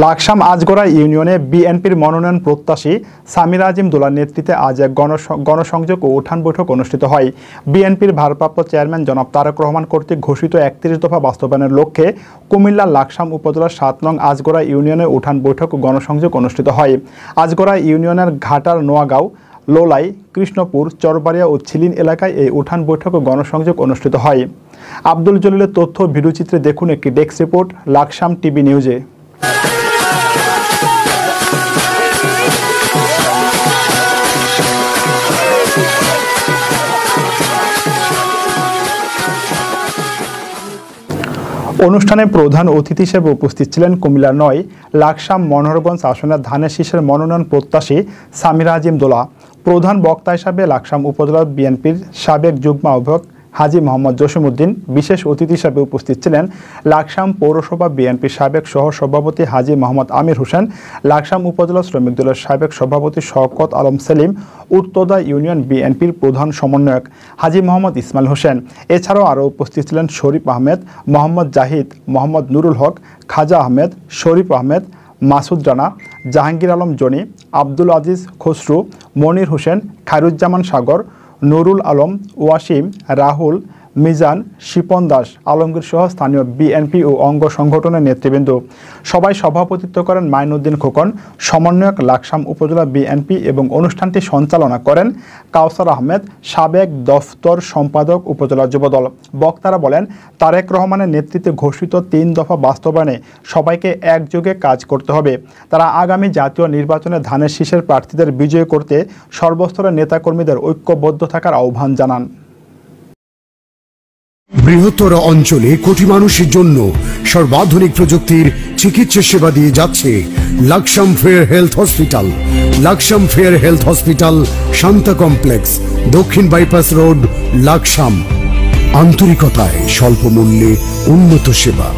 লাকসাম আজগড়া ইউনিয়নে বিএনপির মনোনয়ন প্রত্যাশী সামির আজিম দোলার নেতৃত্বে আজ এক গণসংযোগ ও উঠান বৈঠক অনুষ্ঠিত হয়। বিএনপির ভারপ্রাপ্ত চেয়ারম্যান জনাব তারেক রহমান কর্তৃক ঘোষিত ৩১ দফা বাস্তবায়নের লক্ষ্যে কুমিল্লার লাকসাম উপজেলার ৭ নং আজগড়া ইউনিয়নে উঠান বৈঠক ও গণসংযোগ অনুষ্ঠিত হয়। আজগড়া ইউনিয়নের ঘাটার নোয়াগাঁও, লোলাই, কৃষ্ণপুর, চরবাড়িয়া ও ছিলিন এলাকায় এই উঠান বৈঠক ও গণসংযোগ অনুষ্ঠিত হয়। আব্দুল জলিলের তথ্য ভিডিওচিত্রে দেখুন একটি ডেস্ক রিপোর্ট লাকসাম টিভি নিউজে। অনুষ্ঠানে প্রধান অতিথি হিসেবে উপস্থিত ছিলেন কুমিল্লা ৯ লাকসাম মনোহরগঞ্জ আসনের ধানের শীষের মনোনয়ন প্রত্যাশী সামির আজিম দোলা। প্রধান বক্তা হিসাবে লাকসাম উপজেলা বিএনপির সাবেক যুগ্ম আহ্বায়ক হাজী মোহাম্মদ জসিমউদ্দিন। বিশেষ অতিথি হিসাবে উপস্থিত ছিলেন লাকসাম পৌরসভা বিএনপির সাবেক সহ সভাপতি হাজী মোহাম্মদ আমির হোসেন, লাকসাম উপজেলা শ্রমিক দলের সাবেক সভাপতি শওকত আলম সেলিম, উত্তরা ইউনিয়ন বিএনপির প্রধান সমন্বয়ক হাজী মোহাম্মদ ইসমাইল হোসেন। এছাড়াও আরও উপস্থিত ছিলেন শরীফ আহমেদ, মোহাম্মদ জাহিদ, মোহাম্মদ নুরুল হক, খাজা আহমেদ, শরীফ আহমেদ, মাসুদ রানা, জাহাঙ্গীর আলম জনি, আব্দুল আজিজ খসরু, মনির হোসেন, খায়রুজ্জামান সাগর, নুরুল আলম, ওয়াসিম, রাহুল, মিজান, শিপন দাস, আলমগীর সহ স্থানীয় বিএনপি ও অঙ্গ সংগঠনের নেতৃবৃন্দ। সবাই সভাপতিত্ব করেন মাইনুদ্দিন খোকন, সমন্বয়ক লাকসাম উপজেলা বিএনপি, এবং অনুষ্ঠানটি সঞ্চালনা করেন কাউসার আহমেদ, সাবেক দফতর সম্পাদক উপজেলা যুবদল। বক্তারা বলেন, তারেক রহমানের নেতৃত্বে ঘোষিত ৩ দফা বাস্তবায়নে সবাইকে একযোগে কাজ করতে হবে। তারা আগামী জাতীয় নির্বাচনে ধানের শীষের প্রার্থীদের বিজয়ী করতে সর্বস্তরের নেতাকর্মীদের ঐক্যবদ্ধ থাকার আহ্বান জানান। বৃহত্তর অঞ্চলে কোটি মানুষের জন্য সর্বাধুনিক প্রযুক্তির চিকিৎসা সেবা দিয়ে যাচ্ছে Laksam fair health hospital. Laksam fair health hospital, Shanta complex, দক্ষিণ বাইপাস রোড, লাকসাম। আন্তরিকতায় স্বল্প মূল্যে উন্নত সেবা।